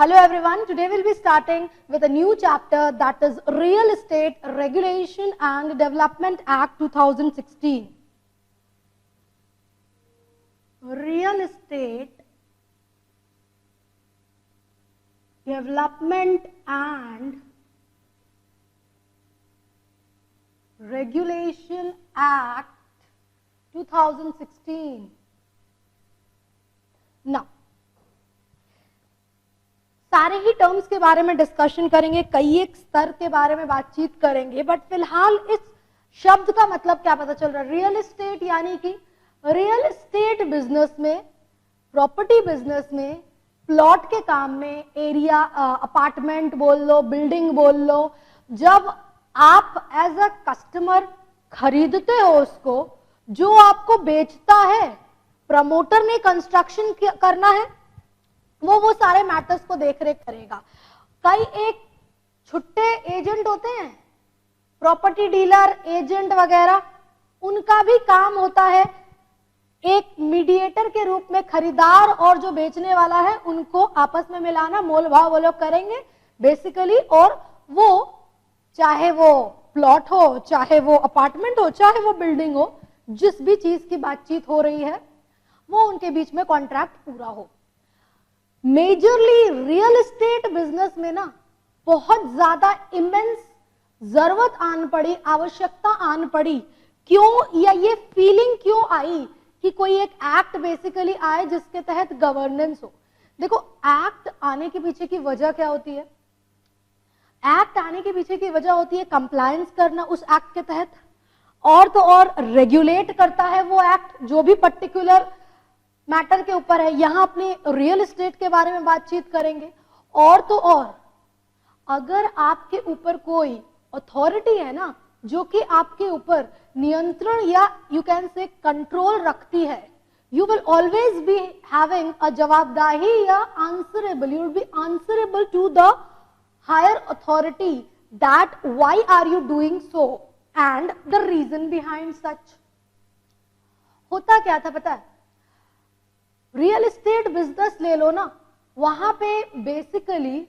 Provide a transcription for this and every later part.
Hello everyone, today we'll be starting with a new chapter that is Real Estate Regulation and Development Act 2016. Real Estate Development and Regulation Act 2016. Now, सारे ही terms के बारे में discussion करेंगे, कई एक स्तर के बारे में बातचीत करेंगे, बट फिलहाल इस शब्द का मतलब क्या पता चल रहा है। रियल एस्टेट यानी कि रियल एस्टेट बिजनेस में, प्रॉपर्टी बिजनेस में, प्लॉट के काम में, एरिया, अपार्टमेंट बोल लो, बिल्डिंग बोल लो, जब आप एज अ कस्टमर खरीदते हो उसको, जो आपको बेचता है, प्रमोटर ने कंस्ट्रक्शन करना है, वो सारे मैटर्स को देख रेख करेगा। कई एक छुट्टे एजेंट होते हैं, प्रॉपर्टी डीलर, एजेंट वगैरह, उनका भी काम होता है एक मीडिएटर के रूप में खरीदार और जो बेचने वाला है उनको आपस में मिलाना, मोल भाव वो लोग करेंगे बेसिकली। और वो चाहे वो प्लॉट हो, चाहे वो अपार्टमेंट हो, चाहे वो बिल्डिंग हो, जिस भी चीज की बातचीत हो रही है वो उनके बीच में कॉन्ट्रैक्ट पूरा हो। मेजरली रियल एस्टेट बिजनेस में ना बहुत ज्यादा इमेंस जरूरत आन पड़ी, आवश्यकता आन पड़ी। क्यों, या ये फीलिंग क्यों आई कि कोई एक एक्ट बेसिकली आए जिसके तहत गवर्नेंस हो। देखो, एक्ट आने के पीछे की वजह क्या होती है? एक्ट आने के पीछे की वजह होती है कंप्लायंस करना उस एक्ट के तहत, और तो और रेगुलेट करता है वो एक्ट जो भी पर्टिकुलर मैटर के ऊपर है। यहां अपने रियल एस्टेट के बारे में बातचीत करेंगे। और तो और अगर आपके ऊपर कोई अथॉरिटी है ना जो कि आपके ऊपर नियंत्रण या यू कैन से कंट्रोल रखती है, you will always be having a जवाबदाही या answerable, you will be answerable to the higher authority that why are you doing so and the reason behind such. होता क्या था पता है? रियल एस्टेट बिजनेस ले लो ना, वहां पे बेसिकली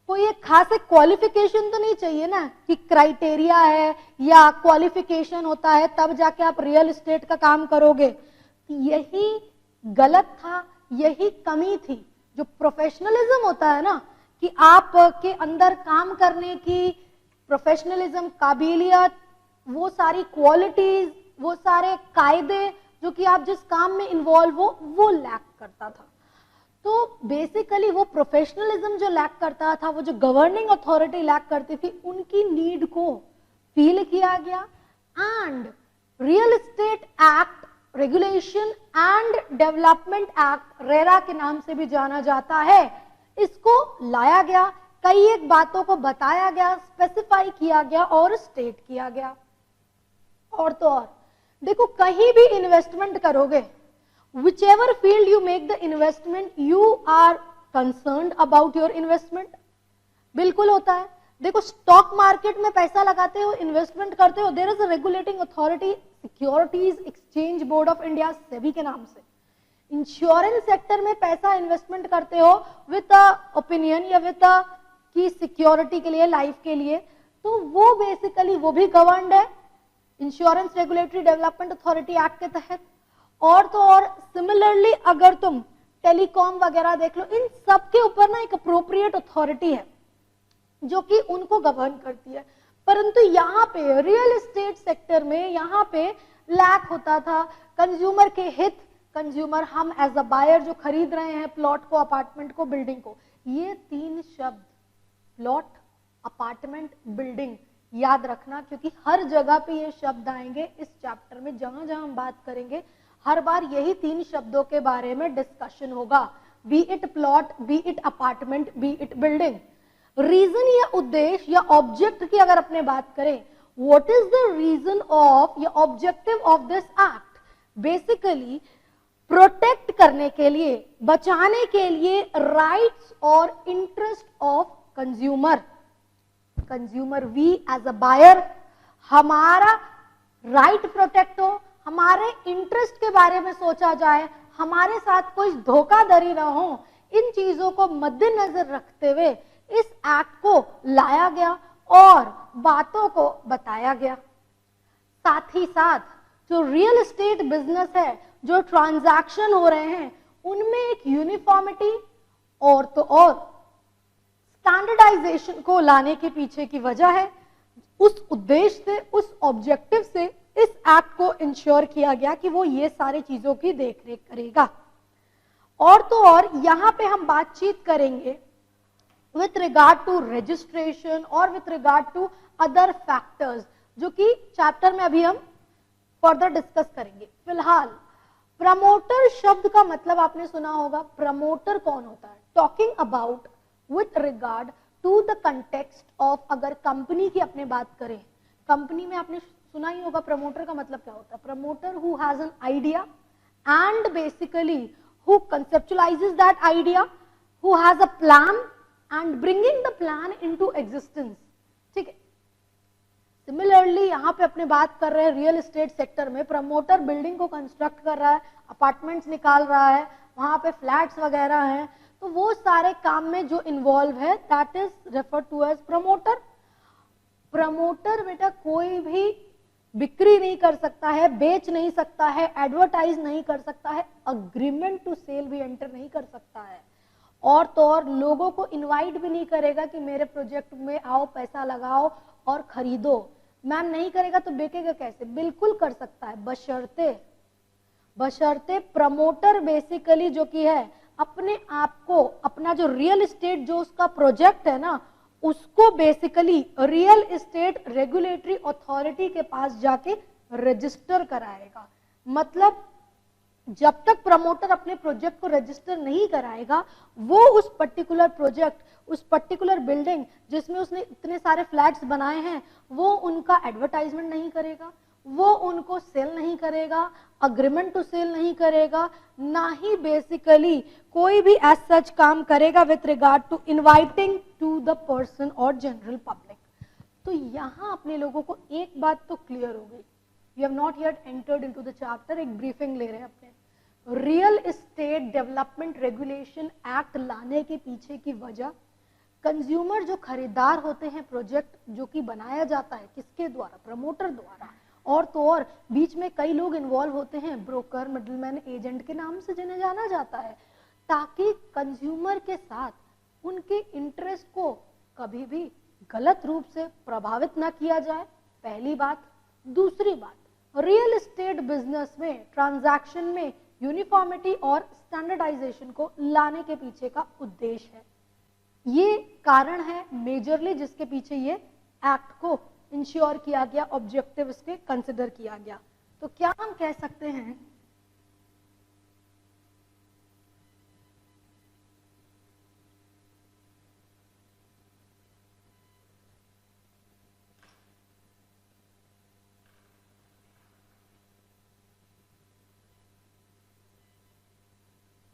कोई एक खास एक क्वालिफिकेशन तो नहीं चाहिए ना कि क्राइटेरिया है या क्वालिफिकेशन होता है तब जाके आप रियल एस्टेट का काम करोगे। यही गलत था, यही कमी थी। जो प्रोफेशनलिज्म होता है ना, कि आप के अंदर काम करने की प्रोफेशनलिज्म, काबिलियत, वो सारी क्वालिटीज, वो सारे कायदे जो कि आप जिस काम में इन्वॉल्व हो, वो लैक करता था। तो बेसिकली वो प्रोफेशनलिज्म जो लैक करता था, वो जो गवर्निंग अथॉरिटी लैक करती थी, उनकी नीड को फील किया गया and real estate act, regulation and development act, RERA के नाम से भी जाना जाता है, इसको लाया गया। कई एक बातों को बताया गया, स्पेसिफाई किया गया और स्टेट किया गया। और तो और देखो, कहीं भी इन्वेस्टमेंट करोगे, whichever field you make the investment, you are concerned about your investment। बिल्कुल होता है। देखो, स्टॉक मार्केट में पैसा लगाते हो, इन्वेस्टमेंट करते हो, there is a regulating authority, securities exchange board of India, SEBI के नाम से। इंश्योरेंस सेक्टर में पैसा इन्वेस्टमेंट करते हो विद ओपिनियन या विद की सिक्योरिटी के लिए, लाइफ के लिए, तो वो बेसिकली वो भी गवर्नड है insurance regulatory development authority act के तहत। और तो और सिमिलरली अगर तुम टेलीकॉम वगैरह देख लो, इन सब के ऊपर ना एक अप्रोप्रिएट अथॉरिटी है जो कि उनको गवर्न करती है। परंतु यहाँ पे रियल एस्टेट सेक्टर में यहाँ पे लैक होता था कंज्यूमर के हित, कंज्यूमर, हम एज अ बायर जो खरीद रहे हैं प्लॉट को, अपार्टमेंट को, बिल्डिंग को, ये तीन शब्द प्लॉट, अपार्टमेंट, बिल्डिंग याद रखना, क्योंकि हर जगह पे ये शब्द आएंगे इस चैप्टर में। जहां जहां हम बात करेंगे हर बार यही तीन शब्दों के बारे में डिस्कशन होगा, be it plot, be it apartment, be it building. Reason या उद्देश्य या ऑब्जेक्ट की अगर अपने बात करें, what is the reason of या objective of this act? Basically protect करने के लिए, बचाने के लिए राइट्स और interest of consumer. Consumer, we as a buyer, हमारा राइट प्रोटेक्ट हो, हमारे इंटरेस्ट के बारे में सोचा जाए, हमारे साथ कोई धोखाधड़ी ना हो इन चीजों को मद्देनजर रखते हुए इस एक्ट को लाया गया और बातों को बताया गया। साथ ही साथ जो रियल एस्टेट बिजनेस है, जो ट्रांजैक्शन हो रहे हैं, उनमें एक यूनिफॉर्मिटी और तो और स्टैंडर्डाइजेशन को लाने के पीछे की वजह है, उस उद्देश्य से, उस ऑब्जेक्टिव से इस एक्ट को इंश्योर किया गया कि वो ये सारी चीजों की देखरेख करेगा। और तो और यहां पे हम बातचीत करेंगे विथ रिगार्ड टू रजिस्ट्रेशन और with regard to other factors, जो कि चैप्टर में अभी हम फर्दर डिस्कस करेंगे। फिलहाल प्रमोटर शब्द का मतलब आपने सुना होगा। प्रमोटर कौन होता है? Talking about with regard to the context of, अगर कंपनी की अपने बात करें, कंपनी में आपने सुना ही होगा प्रमोटर का मतलब क्या होता है। Promoter who has an idea and basically who conceptualises that idea, who has a plan and bringing the plan into existence. ठीक है, सिमिलरली यहां पे अपने बात कर रहे हैं रियल एस्टेट सेक्टर में, प्रमोटर बिल्डिंग को कंस्ट्रक्ट कर रहा है, अपार्टमेंट्स निकाल रहा है, वहां पे फ्लैट्स वगैरह हैं, तो वो सारे काम में जो इन्वॉल्व है that is refer to as promoter. Promoter बेटा कोई भी बिक्री नहीं कर सकता है, बेच नहीं सकता है, एडवर्टाइज नहीं कर सकता है, अग्रीमेंट टू सेल भी एंटर नहीं कर सकता है, और तो और लोगों को इनवाइट भी नहीं करेगा कि मेरे प्रोजेक्ट में आओ, पैसा लगाओ और खरीदो। मैम नहीं करेगा तो बेचेगा कैसे? बिल्कुल कर सकता है, बशर्ते प्रमोटर बेसिकली जो कि है अपने आप को, अपना जो रियल एस्टेट जो उसका प्रोजेक्ट है ना, उसको basically real estate regulatory authority के पास जाके रजिस्टर कराएगा। मतलब जब तक प्रमोटर अपने प्रोजेक्ट को रजिस्टर नहीं कराएगा, वो उस पर्टिकुलर प्रोजेक्ट, उस पर्टिकुलर बिल्डिंग जिसमें उसने इतने सारे फ्लैट्स बनाए हैं, वो उनका एडवर्टाइजमेंट नहीं करेगा, वो उनको सेल नहीं करेगा, अग्रीमेंट टू सेल नहीं करेगा, ना ही बेसिकली कोई भी एज सच काम करेगा with regard to inviting to the person और जनरल पब्लिक। तो यहां अपने लोगों को एक बात तो क्लियर हो गई, we have not yet entered into the chapter, एक ब्रीफिंग ले रहे हैं अपने। Real estate development regulation act लाने के पीछे की वजह, कंज्यूमर जो खरीदार होते हैं, प्रोजेक्ट जो कि बनाया जाता है किसके द्वारा? प्रमोटर द्वारा, और तो और बीच में कई लोग इन्वॉल्व होते हैं, ब्रोकर, मिडलमैन, एजेंट के नाम से जिन्हें जाना जाता है, ताकि कंज्यूमर के साथ उनके इंटरेस्ट को कभी भी गलत रूप से प्रभावित ना किया जाए, पहली बात। दूसरी बात, रियल एस्टेट बिजनेस में, ट्रांजैक्शन में यूनिफॉर्मिटी और स्टैंडर्डाइजेशन को लाने के पीछे का उद्देश्य है। ये कारण है मेजरली जिसके पीछे ये एक्ट को इंश्योर किया गया, ऑब्जेक्टिव इसके कंसिडर किया गया। तो क्या हम कह सकते हैं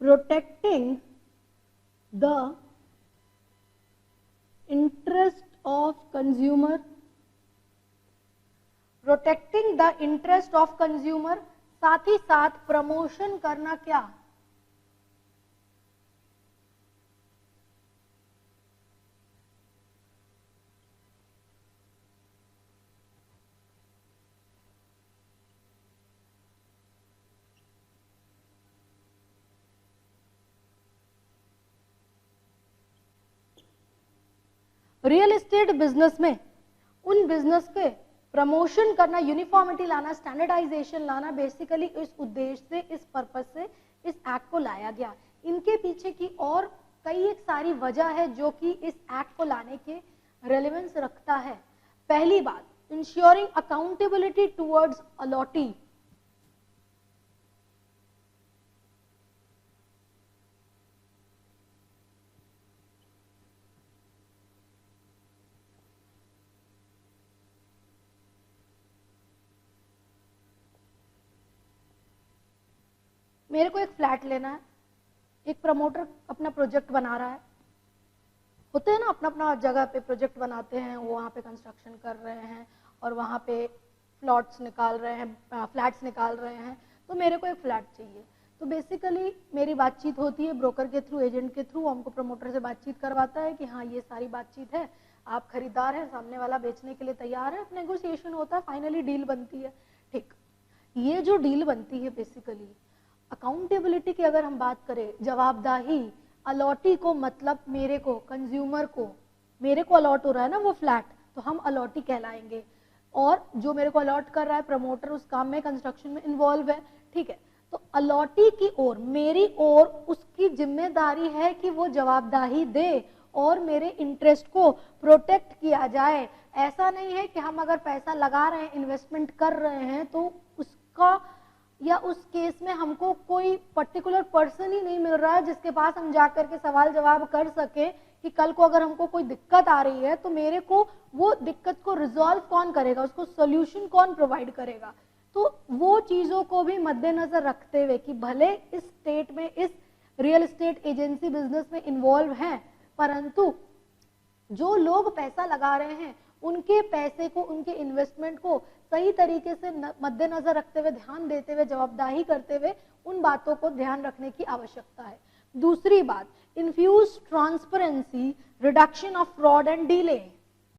protecting the interest of consumer, protecting the interest of consumer, साथ ही साथ प्रमोशन करना क्या? रियल एस्टेट बिजनेस में उन बिजनेस के प्रमोशन करना, यूनिफॉर्मिटी लाना, स्टैंडर्डाइजेशन लाना, बेसिकली इस उद्देश्य से, इस पर्पस से इस एक्ट को लाया गया। इनके पीछे की और कई एक सारी वजह है जो कि इस एक्ट को लाने के रेलेवेंस रखता है। पहली बात, इंश्योरिंग अकाउंटेबिलिटी टुवर्ड्स अलॉटी। मेरे को एक फ्लैट लेना है, एक प्रमोटर अपना प्रोजेक्ट बना रहा है, होते हैं ना अपना अपना जगह पे प्रोजेक्ट बनाते हैं, वो वहाँ पे कंस्ट्रक्शन कर रहे हैं और वहाँ पे फ्लैट्स निकाल रहे हैं, तो मेरे को एक फ्लैट चाहिए। तो बेसिकली मेरी बातचीत होती है ब्रोकर के थ्रू, एजेंट के थ्रू, हमको प्रमोटर से बातचीत करवाता है कि हाँ ये सारी बातचीत है, आप खरीदार हैं, सामने वाला बेचने के लिए तैयार है, नेगोशिएशन होता है, फाइनली डील बनती है। ठीक, ये जो डील बनती है बेसिकली अकाउंटेबिलिटी की अगर हम बात करें, जवाबदाही, अलॉटी को मतलब मेरे को, कंज्यूमर को, मेरे को अलॉट हो रहा है ना वो फ्लैट, तो हम अलॉटी कहलाएंगे, और जो मेरे को अलॉट कर रहा है प्रमोटर उस काम में, कंस्ट्रक्शन में इन्वॉल्व है। ठीक है, तो अलॉटी की ओर, मेरी ओर उसकी जिम्मेदारी है कि वो जवाबदाही दे और मेरे इंटरेस्ट को प्रोटेक्ट किया जाए। ऐसा नहीं है कि हम अगर पैसा लगा रहे हैं, इन्वेस्टमेंट कर रहे हैं, तो उसका या उस केस में हमको कोई पर्टिकुलर पर्सन ही नहीं मिल रहा है जिसके पास हम जाकर के सवाल जवाब कर सके कि कल को अगर हमको कोई दिक्कत आ रही है तो मेरे को वो दिक्कत को रिजॉल्व कौन करेगा, उसको सोल्यूशन कौन प्रोवाइड करेगा। तो वो चीजों को भी मद्देनजर रखते हुए कि भले इस स्टेट में, इस रियल एस्टेट एजेंसी बिजनेस में इन्वॉल्व हैं, परंतु जो लोग पैसा लगा रहे हैं उनके पैसे को, उनके इन्वेस्टमेंट को सही तरीके से मद्देनजर रखते हुए, ध्यान देते हुए, जवाबदाही करते हुए उन बातों को ध्यान रखने की आवश्यकता है। दूसरी बात, infuse transparency, reduction of fraud and delay.